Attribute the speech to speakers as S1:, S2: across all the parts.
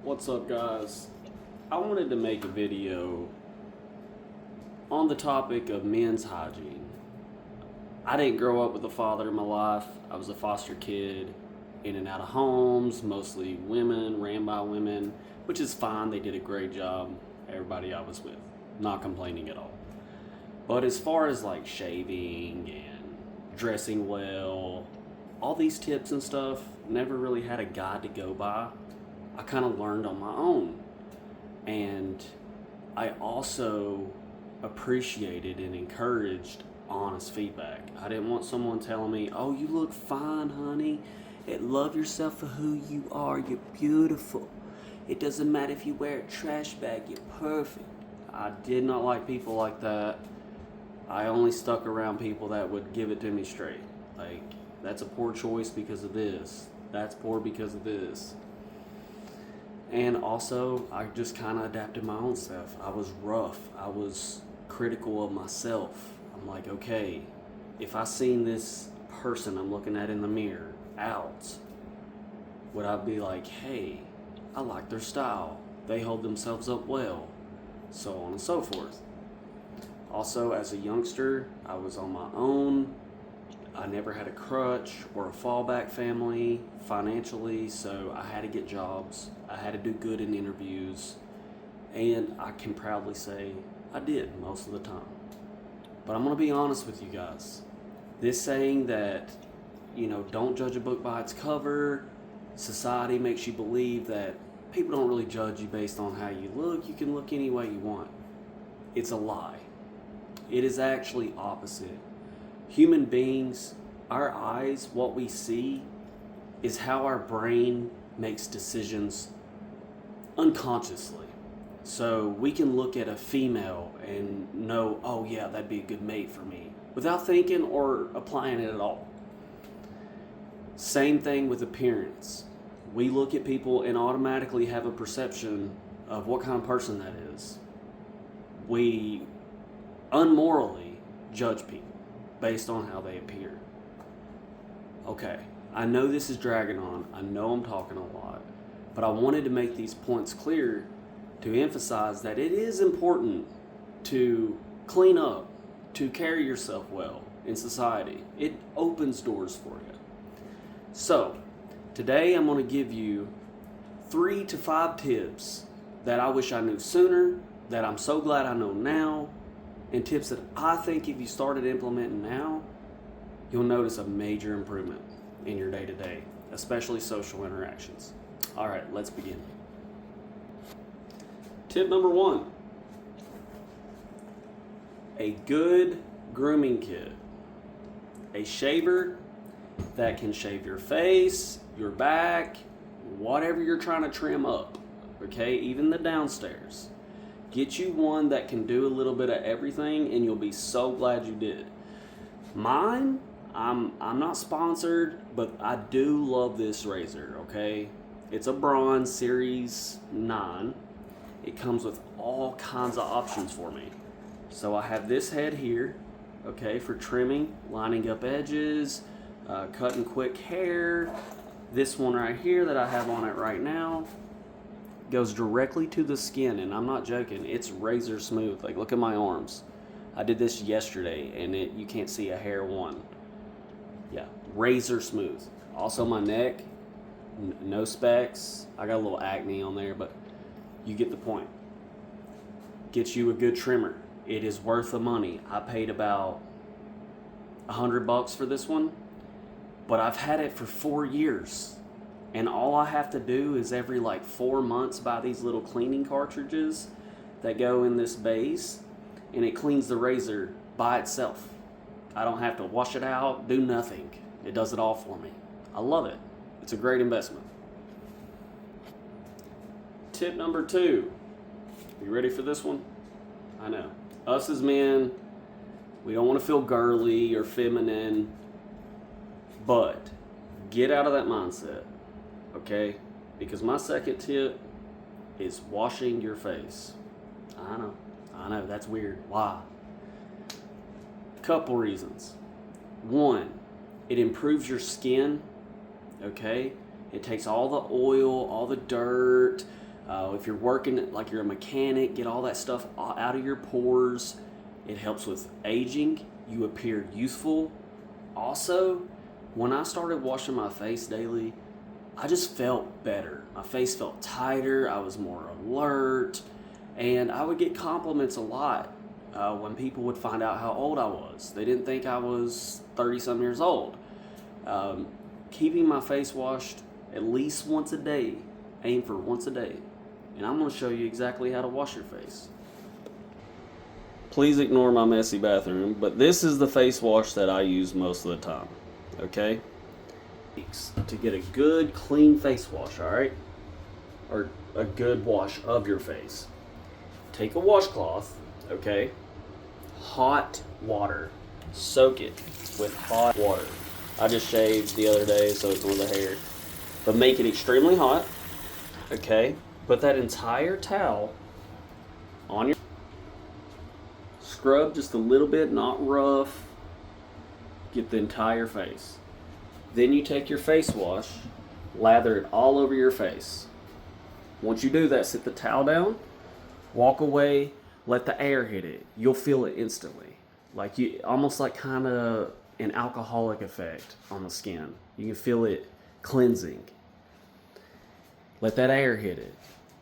S1: What's up, guys? I wanted to make a video on the topic of men's hygiene. I didn't grow up with a father in my life. I was a foster kid, in and out of homes, mostly women, ran by women, which is fine. They did a great job, everybody I was with. Not complaining at all. But as far as like shaving and dressing well, all these tips and stuff, never really had a guide to go by. I kind of learned on my own. And I also appreciated and encouraged honest feedback. I didn't want someone telling me, "Oh, you look fine, honey. Love yourself for who you are. You're beautiful. It doesn't matter if you wear a trash bag. You're perfect." I did not like people like that. I only stuck around people that would give it to me straight. Like, that's a poor choice because of this. That's poor because of this. And also, I just kind of adapted my own stuff. I was rough. I was critical of myself. I'm like, okay, if I seen this person I'm looking at in the mirror out, would I be like, hey, I like their style. They hold themselves up well. So on and so forth. Also, as a youngster, I was on my own. I never had a crutch or a fallback family financially, so I had to get jobs. I had to do good in interviews, and I can proudly say I did most of the time. But I'm going to be honest with you guys. This saying that, don't judge a book by its cover, society makes you believe that people don't really judge you based on how you look. You can look any way you want. It's a lie. It is actually opposite. Human beings, our eyes, what we see, is how our brain makes decisions unconsciously. So we can look at a female and know, oh yeah, that'd be a good mate for me, without thinking or applying it at all. Same thing with appearance. We look at people and automatically have a perception of what kind of person that is. We unmorally judge people based on how they appear. Okay, I know this is dragging on. I know I'm talking a lot, but I wanted to make these points clear to emphasize that it is important to clean up, to carry yourself well in society. It opens doors for you. So, today I'm going to give you 3 to 5 tips that I wish I knew sooner, that I'm so glad I know now, and tips that I think if you started implementing now, you'll notice a major improvement in your day-to-day, especially social interactions. All right, let's begin. Tip number 1, a good grooming kit. A shaver that can shave your face, your back, whatever you're trying to trim up, okay, even the downstairs. Get you one that can do a little bit of everything, and you'll be so glad you did. Mine, I'm not sponsored, but I do love this razor, okay? It's a Bronze Series 9. It comes with all kinds of options for me. So I have this head here, okay, for trimming, lining up edges, cutting quick hair. This one right here that I have on it right now goes directly to the skin, and I'm not joking. It's razor smooth. Like, look at my arms. I did this yesterday, and you can't see a hair one. Yeah, razor smooth. Also my neck, no specks. I got a little acne on there, but you get the point. Get you a good trimmer. It is worth the money. I paid about $100 for this one, but I've had it for 4 years. And all I have to do is every 4 months buy these little cleaning cartridges that go in this base, and it cleans the razor by itself. I don't have to wash it out, do nothing. It does it all for me. I love it. It's a great investment. Tip number 2. You ready for this one? I know. Us as men, we don't want to feel girly or feminine, but get out of that mindset. Okay, because my second tip is washing your face. I know, that's weird. Why? Couple reasons. One, it improves your skin, okay? It takes all the oil, all the dirt, If you're working like you're a mechanic, get all that stuff out of your pores. It helps with aging. You appear youthful. Also, when I started washing my face daily, I just felt better. My face felt tighter. I was more alert. And I would get compliments a lot when people would find out how old I was. They didn't think I was 30-some years old. Keeping my face washed at least once a day. Aim for once a day. And I'm going to show you exactly how to wash your face. Please ignore my messy bathroom, but this is the face wash that I use most of the time. Okay? To get a good clean face wash, alright? Or a good wash of your face. Take a washcloth, okay? Hot water. Soak it with hot water. I just shaved the other day, so it's on the hair. But make it extremely hot, okay? Put that entire towel on your... Scrub just a little bit, not rough. Get the entire face. Then you take your face wash, lather it all over your face. Once you do that, sit the towel down, walk away, let the air hit it. You'll feel it instantly. Like you, almost like kind of an alcoholic effect on the skin. You can feel it cleansing. Let that air hit it.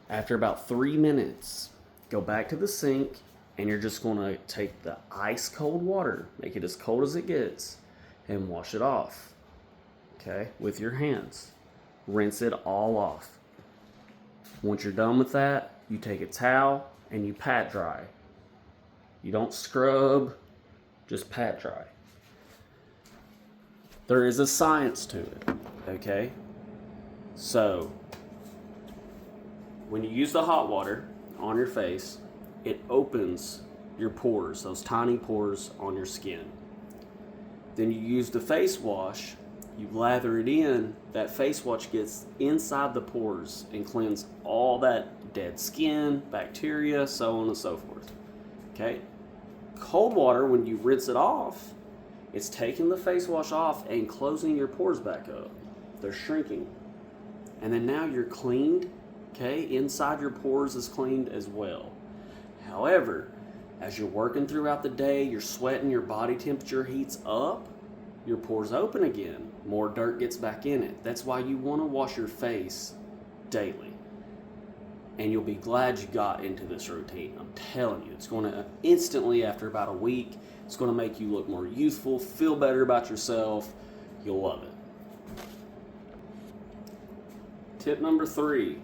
S1: After about 3 minutes, go back to the sink and you're just going to take the ice cold water, make it as cold as it gets, and wash it off. Okay, with your hands. Rinse it all off. Once you're done with that, you take a towel and you pat dry. You don't scrub, just pat dry. There is a science to it, okay? So, when you use the hot water on your face, it opens your pores, those tiny pores on your skin. Then you use the face wash, you lather it in, that face wash gets inside the pores and cleans all that dead skin, bacteria, so on and so forth. Okay? Cold water, when you rinse it off, it's taking the face wash off and closing your pores back up. They're shrinking. And then now you're cleaned, okay? Inside your pores is cleaned as well. However, as you're working throughout the day, you're sweating, your body temperature heats up, your pores open again, more dirt gets back in it. That's why you want to wash your face daily. And you'll be glad you got into this routine. I'm telling you, it's going to instantly, after about a week, it's going to make you look more youthful, feel better about yourself. You'll love it. Tip number 3,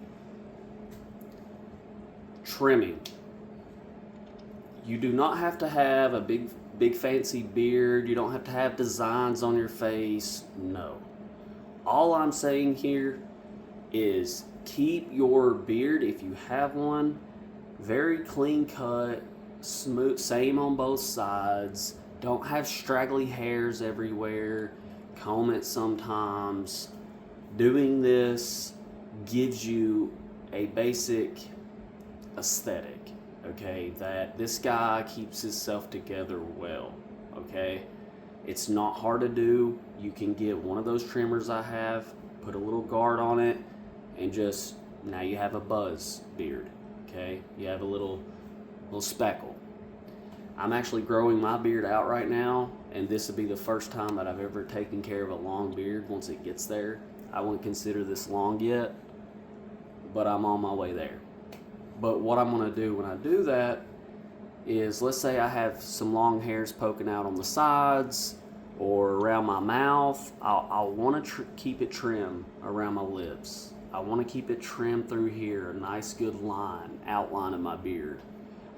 S1: trimming. You do not have to have a big fancy beard. You don't have to have designs on your face. No. All I'm saying here is keep your beard, if you have one, very clean cut, smooth, same on both sides. Don't have straggly hairs everywhere. Comb it sometimes. Doing this gives you a basic aesthetic. Okay, that this guy keeps himself together well, okay? It's not hard to do. You can get one of those trimmers I have, put a little guard on it, and just, now you have a buzz beard, okay? You have a little speckle. I'm actually growing my beard out right now, and this will be the first time that I've ever taken care of a long beard once it gets there. I wouldn't consider this long yet, but I'm on my way there. But what I'm going to do when I do that is, let's say I have some long hairs poking out on the sides or around my mouth. I'll want to keep it trim around my lips. I want to keep it trimmed through here, a nice good outline of my beard.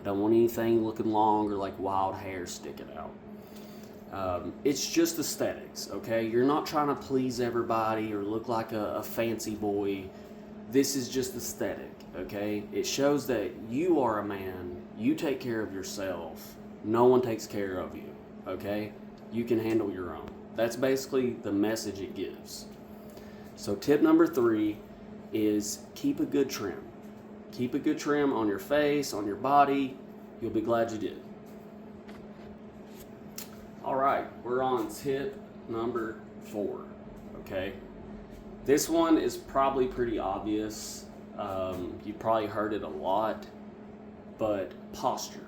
S1: I don't want anything looking long or like wild hair sticking out. It's just aesthetics, okay? You're not trying to please everybody or look like a fancy boy. This is just aesthetic. Okay, it shows that you are a man, you take care of yourself, no one takes care of you, okay? You can handle your own. That's basically the message it gives. So tip number 3 is keep a good trim. Keep a good trim on your face, on your body. You'll be glad you did. All right, we're on tip number 4, okay? This one is probably pretty obvious. You've probably heard it a lot, but posture.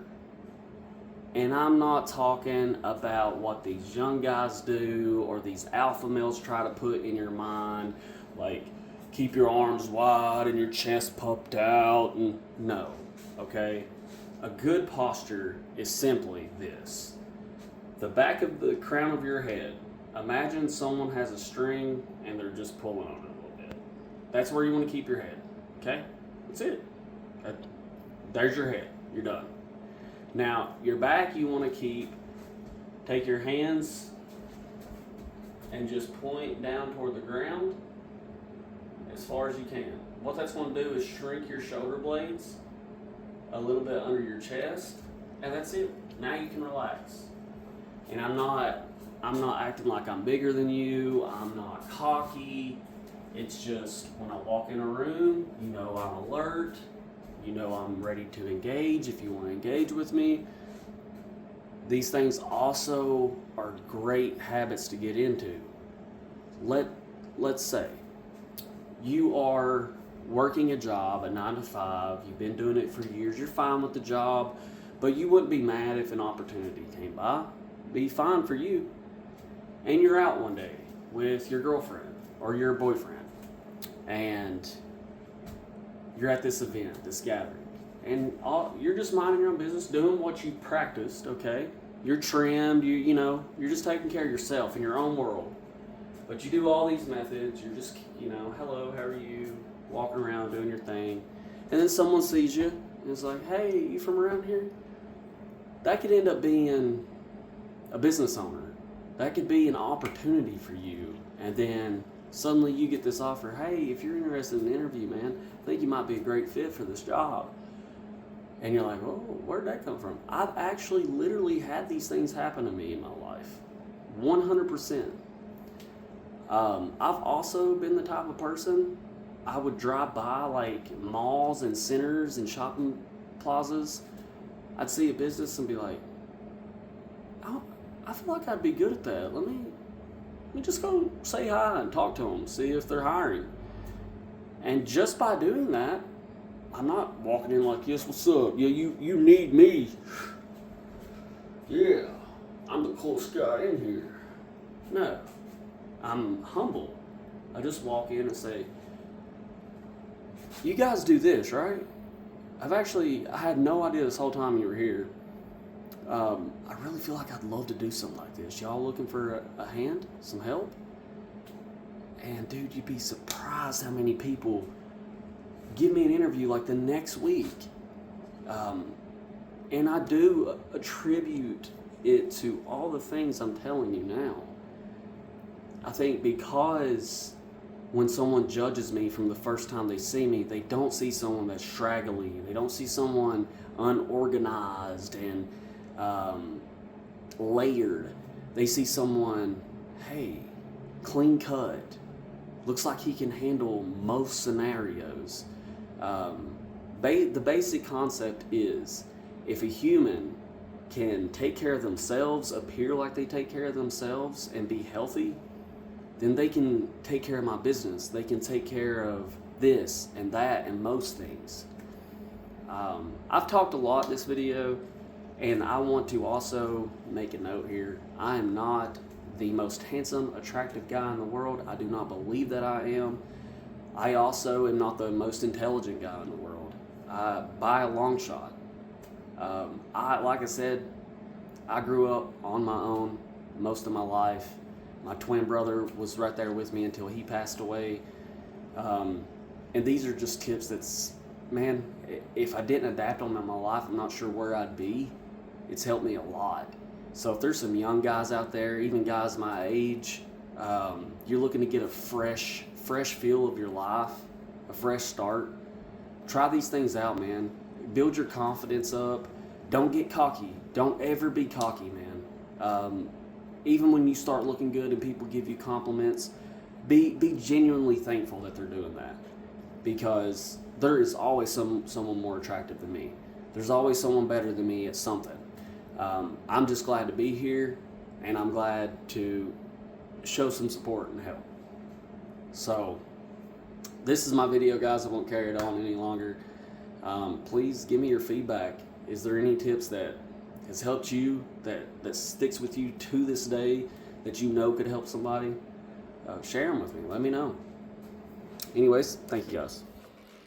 S1: And I'm not talking about what these young guys do or these alpha males try to put in your mind, like keep your arms wide and your chest puffed out. And no, okay? A good posture is simply this. The back of the crown of your head. Imagine someone has a string and they're just pulling on it a little bit. That's where you want to keep your head, okay? That's it. There's your head. You're done. Now, your back you want to take your hands and just point down toward the ground as far as you can. What that's going to do is shrink your shoulder blades a little bit under your chest, and that's it. Now you can relax. And I'm not acting like I'm bigger than you. I'm not cocky. It's just when I walk in a room, you know I'm alert. You know I'm ready to engage if you want to engage with me. These things also are great habits to get into. Let's say you are working a job, a 9 to 5, you've been doing it for years, you're fine with the job, but you wouldn't be mad if an opportunity came by. Be fine for you. And you're out one day with your girlfriend or your boyfriend, and you're at this event, this gathering, and you're just minding your own business, doing what you practiced, okay? You're trimmed, you're just taking care of yourself in your own world. But you do all these methods, you're just, hello, how are you? Walking around, doing your thing. And then someone sees you and is like, hey, you from around here? That could end up being a business owner. That could be an opportunity for you. And then suddenly you get this offer, hey, if you're interested in an interview, man, I think you might be a great fit for this job. And you're like, oh, where'd that come from? I've actually literally had these things happen to me in my life. 100%. I've also been the type of person, I would drive by like malls and centers and shopping plazas. I'd see a business and be like, I feel like I'd be good at that. Let me just go say hi and talk to them, see if they're hiring. And just by doing that, I'm not walking in like, yes, what's up? Yeah, you need me. Yeah, I'm the coolest guy in here. No, I'm humble. I just walk in and say, you guys do this, right? I had no idea this whole time you were here. I really feel like I'd love to do something like this. Y'all looking for a hand? Some help? And dude, you'd be surprised how many people give me an interview like the next week. And I do attribute it to all the things I'm telling you now. I think because when someone judges me from the first time they see me, they don't see someone that's straggly. They don't see someone unorganized and layered. They see someone, hey, clean cut, looks like he can handle most scenarios. The basic concept is, if a human can take care of themselves, appear like they take care of themselves, and be healthy, then they can take care of my business. They can take care of this and that and most things. I've talked a lot in this video, and I want to also make a note here. I am not the most handsome, attractive guy in the world. I do not believe that I am. I also am not the most intelligent guy in the world, by a long shot. Like I said, I grew up on my own most of my life. My twin brother was right there with me until he passed away. And these are just tips man, if I didn't adapt them in my life, I'm not sure where I'd be. It's helped me a lot. So if there's some young guys out there, even guys my age, you're looking to get a fresh feel of your life, a fresh start, try these things out, man. Build your confidence up. Don't get cocky. Don't ever be cocky, man. Even when you start looking good and people give you compliments, be genuinely thankful that they're doing that, because there is always someone more attractive than me. There's always someone better than me at something. I'm just glad to be here, and I'm glad to show some support and help. So this is my video, guys. I won't carry it on any longer. Please give me your feedback. Is there any tips that has helped you, that sticks with you to this day, that you know could help somebody? Share them with me. Let me know. Anyways, thank you guys.